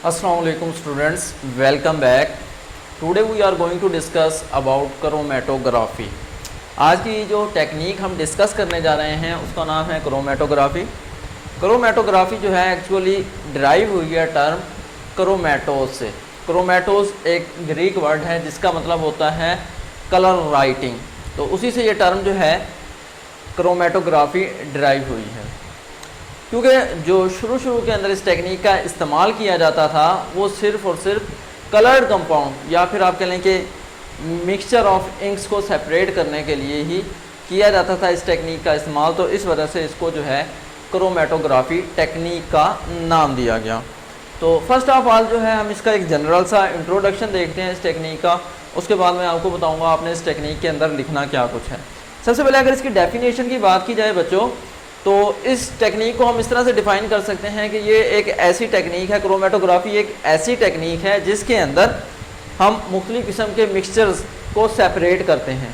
Assalamualaikum students, welcome back. Today we are going to discuss about chromatography. आज की जो technique हम discuss करने जा रहे हैं उसका नाम है क्रोमेटोग्राफी. क्रोमेटोग्राफी जो है एक्चुअली ड्राइव हुई है टर्म क्रोमेटोस से. क्रोमेटोस एक ग्रीक वर्ड है जिसका मतलब होता है कलर राइटिंग. तो उसी से ये टर्म जो है क्रोमेटोग्राफी ड्राइव हुई है. क्योंकि जो शुरू के अंदर इस टेक्निक का इस्तेमाल किया जाता था वो सिर्फ़ और सिर्फ कलर्ड कंपाउंड या फिर आप कह लें कि मिक्सचर ऑफ इंक्स को सेपरेट करने के लिए ही किया जाता था इस टेक्निक का इस्तेमाल. तो इस वजह से इसको जो है क्रोमेटोग्राफी टेक्निक का नाम दिया गया. तो फर्स्ट ऑफ ऑल जो है हम इसका एक जनरल सा इंट्रोडक्शन देखते हैं इस टेक्निक का. उसके बाद मैं आपको बताऊंगा आपने इस टेक्निक के अंदर लिखना क्या कुछ है. सबसे पहले अगर इसकी डेफिनेशन की बात की जाए बच्चों, तो इस टेक्निक को हम इस तरह से डिफ़ाइन कर सकते हैं कि ये एक ऐसी टेक्निक है, क्रोमेटोग्राफी एक ऐसी टेक्निक है जिसके अंदर हम मुख्तलिफ़ किस्म के मिक्सचर्स को सेपरेट करते हैं.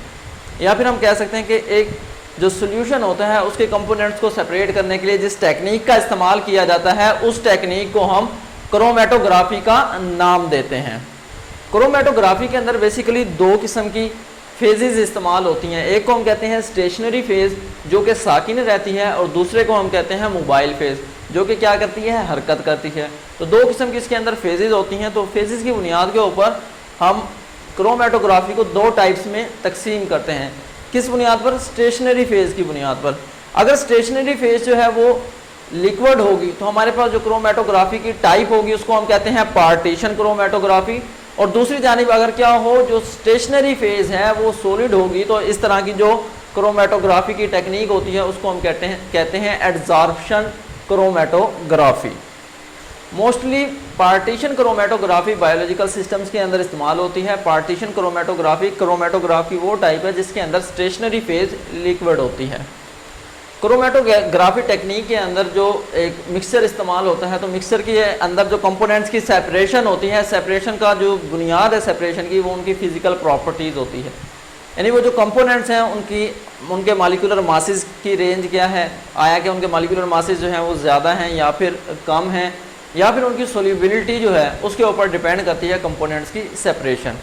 या फिर हम कह सकते हैं कि एक जो सोल्यूशन होता है उसके कंपोनेंट्स को सेपरेट करने के लिए जिस टेक्निक का इस्तेमाल किया जाता है उस टेक्निक को हम क्रोमेटोग्राफी का नाम देते हैं. क्रोमेटोग्राफी के अंदर बेसिकली दो किस्म की फेजेस इस्तेमाल होती हैं. एक को हम कहते हैं स्टेशनरी फेज़ जो कि साकिन रहती है, और दूसरे को हम कहते हैं मोबाइल फेज़ जो कि क्या करती है, हरकत करती है. तो दो किस्म की इसके अंदर फेजेस होती हैं. तो फेजेस की बुनियाद के ऊपर हम क्रोमेटोग्राफी को दो टाइप्स में तकसीम करते हैं. किस बुनियाद पर? स्टेशनरी फेज़ की बुनियाद पर. अगर स्टेशनरी फेज़ जो है वो लिक्विड होगी तो हमारे पास जो क्रोमेटोग्राफी की टाइप होगी उसको हम कहते हैं पार्टीशन क्रोमेटोग्राफी. और दूसरी जानिब अगर क्या हो, जो स्टेशनरी फेज़ है वो सॉलिड होगी तो इस तरह की जो क्रोमेटोग्राफी की टेक्निक होती है उसको हम कहते हैं adsorption chromatography. Mostly partition chromatography biological systems के अंदर इस्तेमाल होती है. पार्टीशन क्रोमेटोग्राफी वो टाइप है जिसके अंदर स्टेशनरी फेज़ लिक्विड होती है. क्रोमेटोग्राफी टेक्निक के अंदर जो एक मिक्सचर इस्तेमाल होता है तो मिक्सचर के अंदर जो कंपोनेंट्स की सेपरेशन होती है, सेपरेशन का जो बुनियाद है सेपरेशन की वो उनकी फ़िज़िकल प्रॉपर्टीज़ होती है. यानी वो जो कंपोनेंट्स हैं उनके मॉलिक्यूलर मासेस की रेंज क्या है, आया कि उनके मॉलिक्यूलर मासेस जो हैं वो ज़्यादा हैं या फिर कम हैं, या फिर उनकी सोल्यूबिलिटी जो है उसके ऊपर डिपेंड करती है कंपोनेंट्स की सेपरेशन.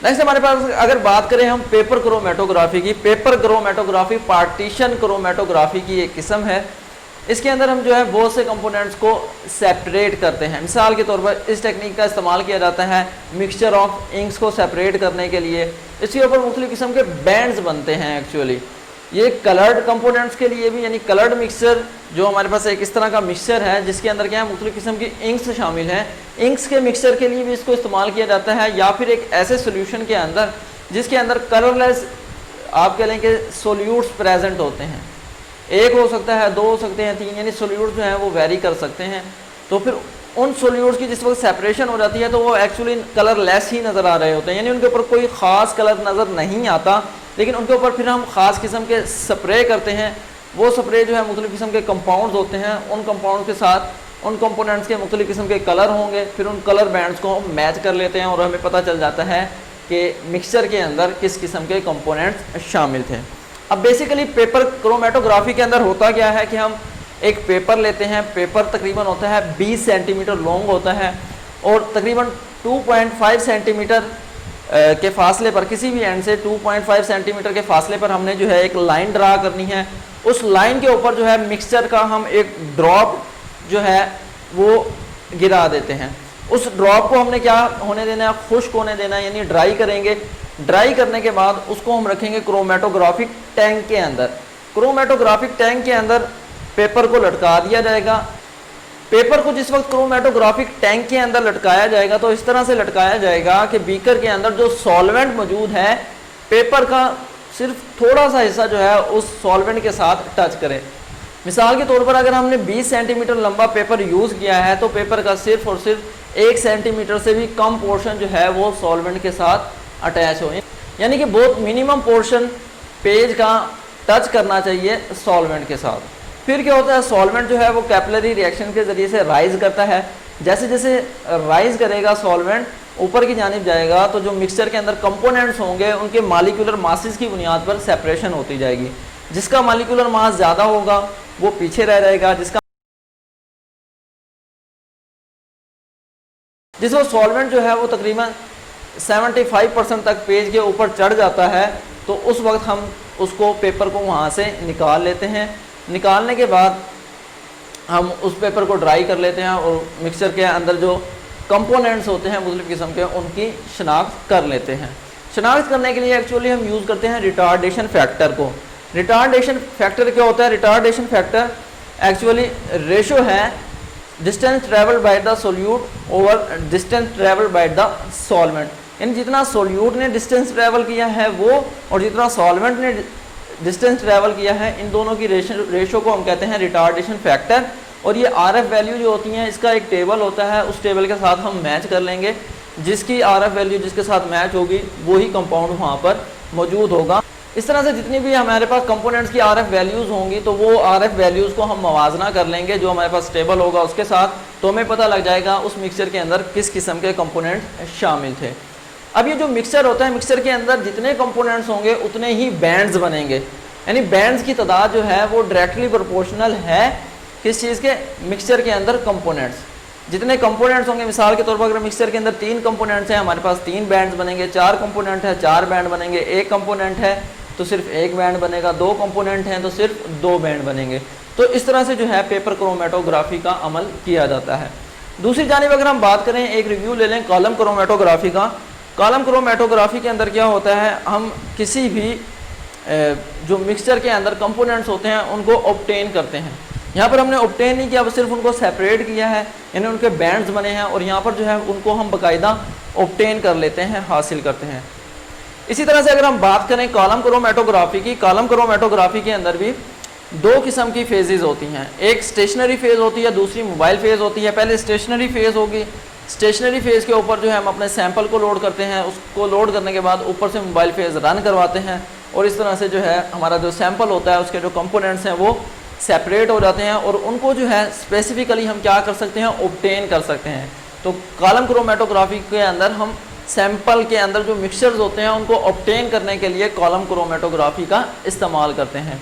नेक्स्ट हमारे पास अगर बात करें हम पेपर क्रोमेटोग्राफी की. पेपर क्रोमेटोग्राफी पार्टीशन क्रोमेटोग्राफी की एक किस्म है. इसके अंदर हम जो है बहुत से कंपोनेंट्स को सेपरेट करते हैं. मिसाल के तौर पर इस टेक्निक का इस्तेमाल किया जाता है मिक्सचर ऑफ इंक्स को सेपरेट करने के लिए. इसके ऊपर मुख्तलिफ़ किस्म के बैंड्स बनते हैं. एक्चुअली ये कलर्ड कंपोनेंट्स के लिए भी, यानी कलर्ड मिक्सचर जो हमारे पास एक इस तरह का मिक्सचर है जिसके अंदर क्या है मुख्तलिफ़ किस्म की इंक्स शामिल हैं. इंक्स के मिक्सचर के लिए भी इसको इस्तेमाल किया जाता है. या फिर एक ऐसे सोल्यूशन के अंदर जिसके अंदर कलरलेस आप कह लें कि सोल्यूट्स प्रेजेंट होते हैं. एक हो सकता है, दो हो सकते हैं, तीन, यानी सोल्यूट्स जो हैं वो वेरी कर सकते हैं. तो फिर उन सोल्यूट्स की जिस वक्त सेपरेशन हो जाती है तो वो एक्चुअली कलरलेस ही नज़र आ रहे होते हैं, यानी उनके ऊपर कोई ख़ास कलर नज़र नहीं आता. लेकिन उनके ऊपर फिर हम ख़ास किस्म के स्प्रे करते हैं. वो स्प्रे जो है मुख्तलिफ़ किस्म के कंपाउंड्स होते हैं. उन कंपाउंड के साथ उन कंपोनेंट्स के मुख्तलिफ़ किस्म के कलर होंगे. फिर उन कलर बैंड्स को हम मैच कर लेते हैं और हमें पता चल जाता है कि मिक्सचर के अंदर किस किस्म के कंपोनेंट्स शामिल थे. अब बेसिकली पेपर क्रोमेटोग्राफी के अंदर होता क्या है कि हम एक पेपर लेते हैं. पेपर तकरीबन होता है 20 सेंटीमीटर लॉन्ग होता है और तकरीबन 2.5 सेंटीमीटर के फासले पर, किसी भी एंड से 2.5 सेंटीमीटर के फासले पर हमने जो है एक लाइन ड्रा करनी है. उस लाइन के ऊपर जो है मिक्सचर का हम एक ड्रॉप जो है वो गिरा देते हैं. उस ड्रॉप को हमने क्या होने देना है, खुश्क होने देना है, यानी ड्राई करेंगे. ड्राई करने के बाद उसको हम रखेंगे क्रोमेटोग्राफिक टैंक के अंदर. क्रोमेटोग्राफिक टैंक के अंदर पेपर को लटका दिया जाएगा. पेपर को जिस वक्त क्रोमेटोग्राफिक टैंक के अंदर लटकाया जाएगा तो इस तरह से लटकाया जाएगा कि बीकर के अंदर जो सॉल्वेंट मौजूद है पेपर का सिर्फ थोड़ा सा हिस्सा जो है उस सॉल्वेंट के साथ टच करे. मिसाल के तौर पर अगर हमने 20 सेंटीमीटर लंबा पेपर यूज़ किया है तो पेपर का सिर्फ और सिर्फ 1 सेंटीमीटर से भी कम पोर्शन जो है वो सॉल्वेंट के साथ अटैच हो, यानी कि बहुत मिनिमम पोर्शन पेज का टच करना चाहिए सॉल्वेंट के साथ. फिर क्या होता है, सॉल्वेंट जो है वो कैपिलरी रिएक्शन के ज़रिए से राइज करता है. जैसे जैसे राइज करेगा सॉल्वेंट ऊपर की जानिब जाएगा तो जो मिक्सचर के अंदर कंपोनेंट्स होंगे उनके मॉलिक्यूलर मासेस की बुनियाद पर सेपरेशन होती जाएगी. जिसका मॉलिक्यूलर मास ज़्यादा होगा वो पीछे रह जाएगा, जिसका जिस वो सॉल्वेंट जो है वो तकरीबन 75% तक पेज के ऊपर चढ़ जाता है, तो उस वक्त हम उसको पेपर को वहाँ से निकाल लेते हैं। निकालने के बाद हम उस पेपर को ड्राई कर लेते हैं और मिक्सचर के अंदर जो कंपोनेंट्स होते हैं मुख्तलिफ़ किस्म के, उनकी शनाख्त कर लेते हैं। शनाख्त करने के लिए एक्चुअली हम यूज़ करते हैं रिटार्डेशन फैक्टर को। रिटार्डेशन फैक्टर क्या होता है? रिटार्डेशन फैक्टर एक्चुअली रेशो है distance travel by the solute over distance travel by the solvent, यानी जितना सोल्यूट ने डिस्टेंस ट्रेवल किया है वो और जितना सॉल्वेंट ने डिस्टेंस ट्रेवल किया है, इन दोनों की रेशो को हम कहते हैं रिटार्डेशन फैक्टर। और ये RF वैल्यू जो होती हैं, इसका एक टेबल होता है, उस टेबल के साथ हम मैच कर लेंगे। जिसकी RF वैल्यू जिसके साथ मैच होगी वही कंपाउंड वहाँ पर मौजूद होगा। इस तरह से जितनी भी हमारे पास कंपोनेंट्स की RF वैल्यूज़ होंगी, तो वो RF वैल्यूज़ को हम मवाजना कर लेंगे जो हमारे पास टेबल होगा उसके साथ, तो हमें पता लग जाएगा उस मिक्सचर के अंदर किस किस्म के कंपोनेंट शामिल थे। अब ये जो मिक्सचर होता है, मिक्सचर के अंदर जितने कंपोनेंट्स होंगे उतने ही बैंड्स बनेंगे, यानी बैंड्स की तादाद जो है वो डायरेक्टली प्रोपोर्शनल है किस चीज़ के? मिक्सचर के अंदर कंपोनेंट्स। जितने कंपोनेंट्स होंगे, मिसाल के तौर पर अगर मिक्सचर के अंदर 3 कंपोनेंट्स हैं, हमारे पास 3 बैंड्स बनेंगे। 4 कंपोनेंट है, 4 बैंड बनेंगे। 1 कंपोनेंट है तो सिर्फ 1 बैंड बनेगा। 2 कंपोनेंट हैं तो सिर्फ 2 बैंड बनेंगे। तो इस तरह से जो है पेपर क्रोमेटोग्राफी का अमल किया जाता है। दूसरी जानिब अगर हम बात करें, एक रिव्यू ले लें कॉलम क्रोमेटोग्राफी का। कॉलम क्रोमेटोग्राफी के अंदर क्या होता है, हम किसी भी जो मिक्सचर के अंदर कंपोनेंट्स होते हैं उनको ऑब्टेन करते हैं। यहाँ पर हमने ऑब्टेन नहीं किया, बस सिर्फ उनको सेपरेट किया है, यानी उनके बैंड्स बने हैं और यहाँ पर जो है उनको हम बाकायदा ऑब्टेन कर लेते हैं, हासिल करते हैं। इसी तरह से अगर हम बात करें कॉलम क्रोमेटोग्राफी की, कॉलम क्रोमेटोग्राफी के अंदर भी 2 किस्म की फेजेज़ होती हैं। एक स्टेशनरी फेज़ होती है, दूसरी मोबाइल फेज़ होती है। पहले स्टेशनरी फेज़ होगी। स्टेशनरी फेज़ के ऊपर जो है हम अपने सैंपल को लोड करते हैं, उसको लोड करने के बाद ऊपर से मोबाइल फेज़ रन करवाते हैं और इस तरह से जो है हमारा जो सैंपल होता है उसके जो कंपोनेंट्स हैं वो सेपरेट हो जाते हैं और उनको जो है स्पेसिफिकली हम क्या कर सकते हैं, ऑब्टेन कर सकते हैं। तो कॉलम क्रोमेटोग्राफी के अंदर हम सैंपल के अंदर जो मिक्सचर्स होते हैं उनको ऑब्टेन करने के लिए कॉलम क्रोमेटोग्राफी का इस्तेमाल करते हैं।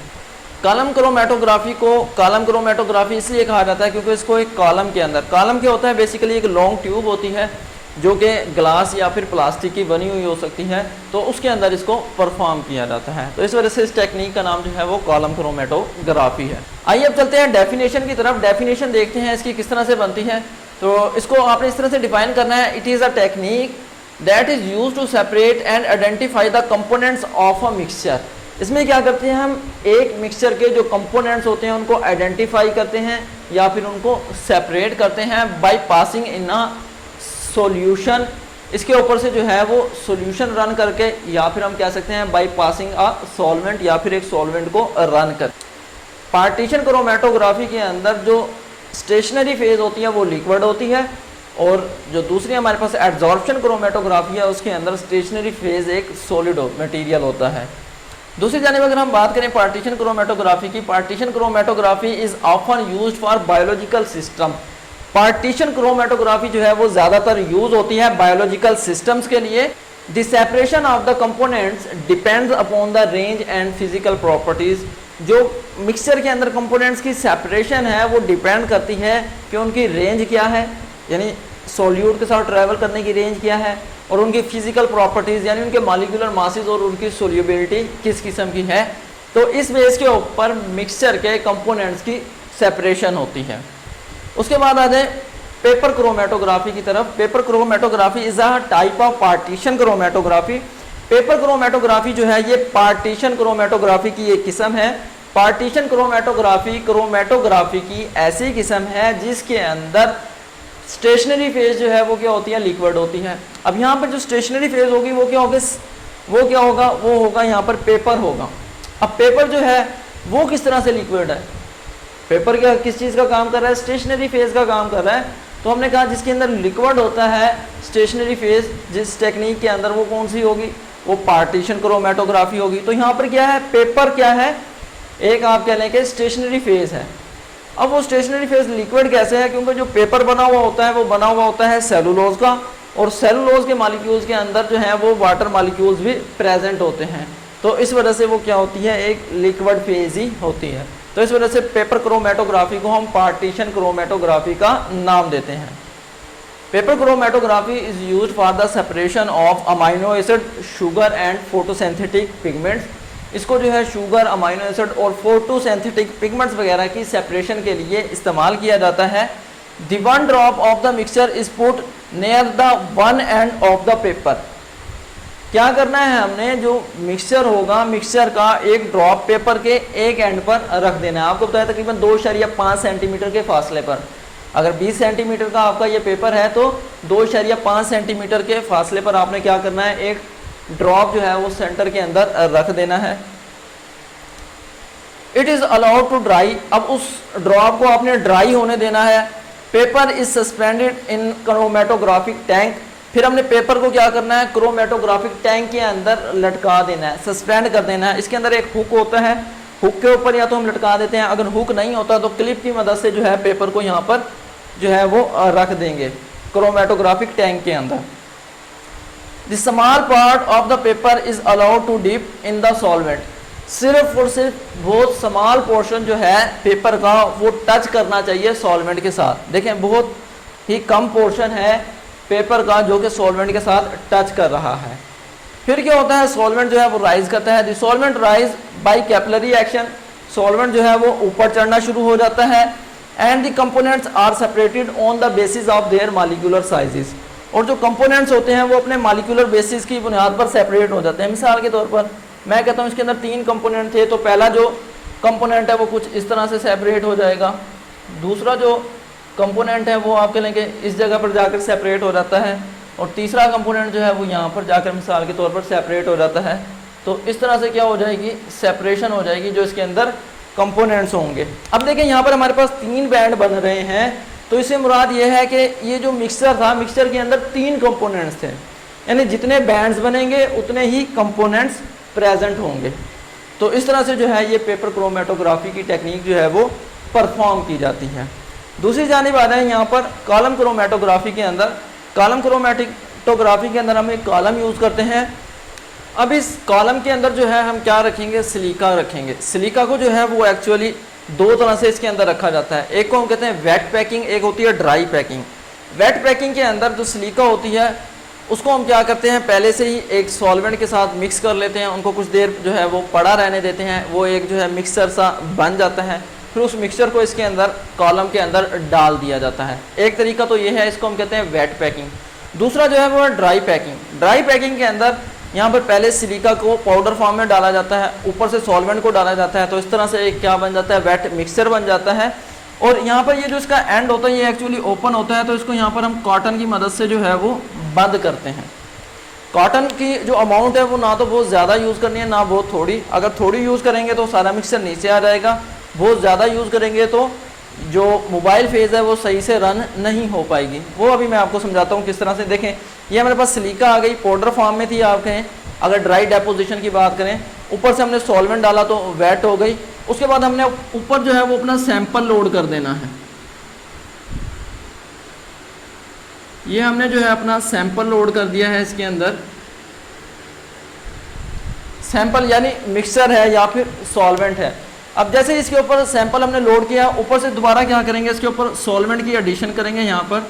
कॉलम क्रोमेटोग्राफी को कॉलम क्रोमेटोग्राफी इसलिए कहा जाता है क्योंकि इसको एक कॉलम के अंदर, कॉलम क्या होता है बेसिकली एक लॉन्ग ट्यूब होती है जो कि ग्लास या फिर प्लास्टिक की बनी हुई हो सकती है, तो उसके अंदर इसको परफॉर्म किया जाता है। तो इस वजह से इस टेक्निक का नाम जो है वो कॉलम क्रोमेटोग्राफी है। आइए अब चलते हैं डेफिनेशन की तरफ। डेफिनेशन देखते हैं इसकी किस तरह से बनती है। तो इसको आपने इस तरह से डिफाइन करना है, it is a technique that is use to separate and identify the components of a mixture. इसमें क्या करते हैं हम, एक मिक्सचर के जो कंपोनेंट्स होते हैं उनको आइडेंटिफाई करते हैं या फिर उनको सेपरेट करते हैं by passing in a solution. इसके ऊपर से जो है वो सॉल्यूशन रन करके, या फिर हम कह सकते हैं बाय पासिंग अ सॉल्वेंट, या फिर एक सॉल्वेंट को रन कर। पार्टीशन क्रोमेटोग्राफी के अंदर जो स्टेशनरी फेज होती है वो लिक्विड होती है और जो दूसरी हमारे पास एड्जॉर्प्शन क्रोमेटोग्राफी है उसके अंदर स्टेशनरी फेज एक सॉलिड मटेरियल होता है। दूसरी जानिब अगर हम बात करें पार्टीशन क्रोमेटोग्राफी की, partition chromatography is often used for biological system. Partition chromatography जो है वो ज़्यादातर यूज होती है बायोलॉजिकल सिस्टम्स के लिए। The separation of the components depends upon the range and physical properties. जो मिक्सचर के अंदर कंपोनेंट्स की सेपरेशन है वो डिपेंड करती है कि उनकी रेंज क्या है, यानी सॉल्यूट के साथ ट्रैवल करने की रेंज क्या है, और उनकी फिजिकल प्रॉपर्टीज़ यानी उनके मॉलिक्यूलर मासेस और उनकी सोल्यूबिलिटी किस किस्म की है। तो इस बेस के ऊपर मिक्सचर के कंपोनेंट्स की सेपरेशन होती है। उसके बाद आ जाए पेपर क्रोमेटोग्राफी की तरफ। Paper chromatography is a type of partition chromatography. Paper chromatography जो है ये पार्टीशन क्रोमेटोग्राफी की एक किस्म है। पार्टीशन क्रोमेटोग्राफी की ऐसी किस्म है जिसके अंदर स्टेशनरी फेज जो है वो क्या होती है, लिक्विड होती है। अब यहाँ पर जो स्टेशनरी फेज होगी वो क्या होगा, वो होगा यहाँ पर पेपर होगा। अब पेपर जो है वो किस तरह से लिक्विड है, पेपर क्या किस चीज़ का काम कर रहा है, स्टेशनरी फेज का काम कर रहा है। तो हमने कहा जिसके अंदर लिक्विड होता है स्टेशनरी फेज, जिस टेक्निक के अंदर वो कौन सी होगी, वो पार्टीशन क्रोमेटोग्राफी होगी। तो यहाँ पर क्या है, पेपर क्या है, एक आप कह लें कि स्टेशनरी फेज है। अब वो स्टेशनरी फेज लिक्विड कैसे है, क्योंकि जो पेपर बना हुआ होता है वो बना हुआ होता है सेलुलोज का, और सेलुलोज के मॉलिक्यूल्स के अंदर जो है वो वाटर मॉलिक्यूल्स भी प्रेजेंट होते हैं। तो इस वजह से वो क्या होती है, एक लिक्विड फेज ही होती है। तो इस वजह से पेपर क्रोमेटोग्राफी को हम पार्टीशन क्रोमेटोग्राफी का नाम देते हैं। Paper chromatography is used for the separation of amino acid, sugar and photosynthetic pigments. इसको जो है शुगर, अमाइनो एसिड और फोटोसिंथेटिक पिगमेंट्स वगैरह की सेपरेशन के लिए इस्तेमाल किया जाता है। The one drop of the mixture is put near the one end of the paper. क्या करना है, हमने जो मिक्सचर होगा, मिक्सचर का एक ड्रॉप पेपर के एक एंड पर रख देना है। आपको बताया तकरीबन 2.5 सेंटीमीटर के फासले पर। अगर 20 सेंटीमीटर का आपका ये पेपर है तो 2.5 सेंटीमीटर के फासले पर आपने क्या करना है, एक ड्रॉप जो है वो सेंटर के अंदर रख देना है। It is allowed to dry. अब उस ड्रॉप को आपने ड्राई होने देना है। Paper is suspended in chromatographic tank. फिर हमने पेपर को क्या करना है, क्रोमेटोग्राफिक टैंक के अंदर लटका देना है, सस्पेंड कर देना है। इसके अंदर एक हुक होता है, हुक के ऊपर या तो हम लटका देते हैं, अगर हुक नहीं होता तो क्लिप की मदद से जो है पेपर को यहाँ पर जो है वो रख देंगे क्रोमेटोग्राफिक टैंक के अंदर। The small part of the paper is allowed to dip in the solvent. सिर्फ और सिर्फ बहुत स्मॉल पोर्शन जो है पेपर का वो टच करना चाहिए सॉल्वेंट के साथ। देखें बहुत ही कम पोर्शन है पेपर का जो कि सॉल्वेंट के साथ टच कर रहा है। फिर क्या होता है, सॉल्वेंट जो है वो राइज करता है। The solvent rise by capillary action. Solvent जो है वो ऊपर चढ़ना शुरू हो जाता है। And the components are separated on the basis of their molecular sizes. और जो कंपोनेंट्स होते हैं वो अपने मॉलिक्यूलर बेसिस की बुनियाद पर सेपरेट हो जाते हैं। मिसाल के तौर पर मैं कहता हूँ इसके अंदर 3 कंपोनेंट थे, तो पहला जो कंपोनेंट है वो कुछ इस तरह से सेपरेट हो जाएगा। दूसरा जो कंपोनेंट है वो आपके लेंगे इस जगह पर जाकर सेपरेट हो जाता है। और तीसरा कंपोनेंट जो है वो यहाँ पर जाकर मिसाल के तौर पर सेपरेट हो जाता है। तो इस तरह से क्या हो जाएगी, सेपरेशन हो जाएगी जो इसके अंदर कंपोनेंट्स होंगे। अब देखें यहाँ पर हमारे पास 3 बैंड बन रहे हैं, तो इससे मुराद ये है कि ये जो मिक्सचर था, मिक्सचर के अंदर 3 कंपोनेंट्स थे, यानी जितने बैंड्स बनेंगे उतने ही कंपोनेंट्स प्रेजेंट होंगे। तो इस तरह से जो है ये पेपर क्रोमेटोग्राफी की टेक्निक जो है वो परफॉर्म की जाती है। दूसरी जानिब आ रहे हैं यहाँ पर कॉलम क्रोमेटोग्राफी के अंदर। कॉलम क्रोमेटोग्राफी के अंदर हम एक कॉलम यूज़ करते हैं। अब इस कॉलम के अंदर जो है हम क्या रखेंगे, सिलिका रखेंगे। सिलिका को जो है वो एक्चुअली 2 तरह से इसके अंदर रखा जाता है। एक को हम कहते हैं वेट पैकिंग, एक होती है ड्राई पैकिंग। वेट पैकिंग के अंदर जो सिलिका होती है उसको हम क्या करते हैं, पहले से ही एक सॉल्वेंट के साथ मिक्स कर लेते हैं, उनको कुछ देर जो है वो पड़ा रहने देते हैं, वो एक जो है मिक्सचर सा बन जाता है। फिर उस मिक्सचर को इसके अंदर कॉलम के अंदर डाल दिया जाता है। एक तरीका तो ये है, इसको हम कहते हैं वेट पैकिंग। दूसरा जो है वो ड्राई पैकिंग। ड्राई पैकिंग के अंदर यहाँ पर पहले सिलिका को पाउडर फॉर्म में डाला जाता है, ऊपर से सॉल्वेंट को डाला जाता है, तो इस तरह से एक क्या बन जाता है, वेट मिक्सचर बन जाता है। और यहाँ पर ये जो इसका एंड होता है ये एक्चुअली ओपन होता है, तो इसको यहाँ पर हम कॉटन की मदद से जो है वो बंद करते हैं। कॉटन की जो अमाउंट है वो ना तो बहुत ज़्यादा यूज़ करनी है ना बहुत थोड़ी। अगर थोड़ी यूज़ करेंगे तो सारा मिक्सचर नीचे आ जाएगा, बहुत ज़्यादा यूज़ करेंगे तो जो मोबाइल फेज़ है वो सही से रन नहीं हो पाएगी। वो अभी मैं आपको समझाता हूँ किस तरह से। देखें ये हमारे पास सिलिका आ गई, पाउडर फॉर्म में थी आप कहें। अगर ड्राई डेपोजिशन की बात करें, ऊपर से हमने सॉल्वेंट डाला तो वेट हो गई। उसके बाद हमने ऊपर जो है वो अपना सैंपल लोड कर देना है। ये हमने जो है अपना सैंपल लोड कर दिया है इसके अंदर। सैंपल यानी मिक्सचर है या फिर सॉल्वेंट है। अब जैसे इसके ऊपर सैंपल हमने लोड किया, ऊपर से दोबारा क्या करेंगे, इसके ऊपर सॉल्वेंट की एडिशन करेंगे यहाँ पर,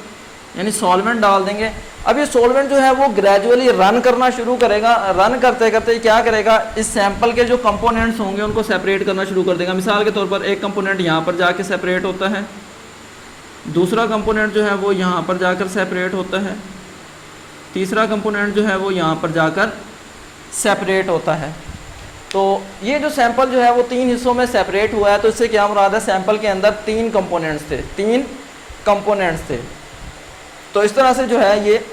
यानी सॉल्वेंट डाल देंगे। अब ये सॉल्वेंट जो है वो ग्रेजुअली रन करना शुरू करेगा। रन करते करते क्या करेगा, इस सैंपल के जो कंपोनेंट्स होंगे उनको सेपरेट करना शुरू कर देगा। मिसाल के तौर पर एक कंपोनेंट यहाँ पर जाके सेपरेट होता है, दूसरा कंपोनेंट जो है वो यहाँ पर जाकर सेपरेट होता है, तीसरा कंपोनेंट जो है वो यहाँ पर जाकर सेपरेट होता है। तो ये जो सैंपल जो है वो 3 हिस्सों में सेपरेट हुआ है। तो इससे क्या मुराद है, सैंपल के अंदर 3 कंपोनेंट्स थे, 3 कंपोनेंट्स थे। तो इस तरह से जो है ये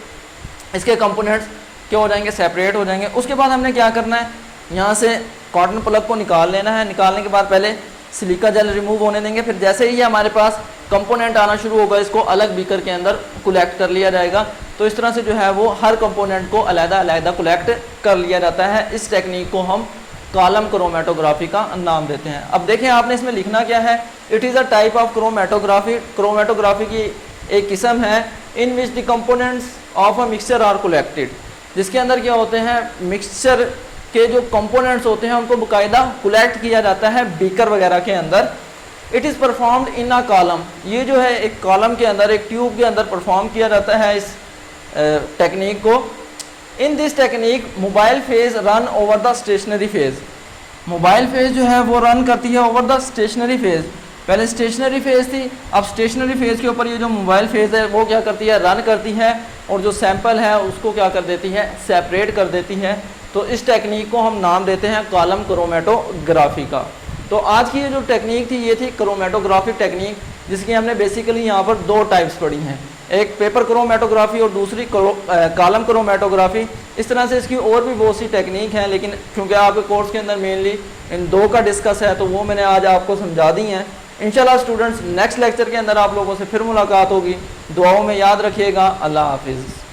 इसके कंपोनेंट्स क्या हो जाएंगे, सेपरेट हो जाएंगे। उसके बाद हमने क्या करना है, यहाँ से कॉटन प्लग को निकाल लेना है। निकालने के बाद पहले सिलिका जेल रिमूव होने देंगे। फिर जैसे ही हमारे पास कंपोनेंट आना शुरू होगा, इसको अलग बीकर के अंदर कलेक्ट कर लिया जाएगा। तो इस तरह से जो है वो हर कंपोनेंट को अलग-अलग कलेक्ट कर लिया जाता है। इस टेक्निक को हम कॉलम क्रोमेटोग्राफी का नाम देते हैं। अब देखें आपने इसमें लिखना क्या है, it is a type of chromatography. Chromatography की एक किस्म है in which the components of a mixture are collected, जिसके अंदर क्या होते हैं, मिक्सचर के जो कंपोनेंट्स होते हैं उनको बाकायदा कलेक्ट किया जाता है बीकर वगैरह के अंदर। It is performed in a column, ये जो है एक कॉलम के अंदर, एक ट्यूब के अंदर परफॉर्म किया जाता है इस टेक्निक को। In this technique mobile phase run over the stationary phase, mobile phase जो है वो रन करती है ओवर द स्टेशनरी फेज। पहले स्टेशनरी फेज थी, अब स्टेशनरी फेज के ऊपर ये जो मोबाइल फेज है वो क्या करती है, रन करती है, और जो सैंपल है उसको क्या कर देती है, सेपरेट कर देती है। तो इस टेक्निक को हम नाम देते हैं कॉलम क्रोमेटोग्राफी का। तो आज की ये जो टेक्निक थी ये थी क्रोमेटोग्राफी टेक्निक, जिसकी हमने बेसिकली यहाँ पर दो टाइप्स पढ़ी हैं, एक पेपर क्रोमेटोग्राफी और दूसरी कॉलम क्रोमेटोग्राफी। इस तरह से इसकी और भी बहुत सी टेक्निक हैं, लेकिन क्योंकि आपके कोर्स के अंदर मेनली इन दो का डिस्कस है तो वो मैंने आज आपको समझा दी हैं। इंशाल्लाह स्टूडेंट्स नेक्स्ट लेक्चर के अंदर आप लोगों से फिर मुलाकात होगी। दुआओं में याद रखिएगा। अल्लाह हाफिज़।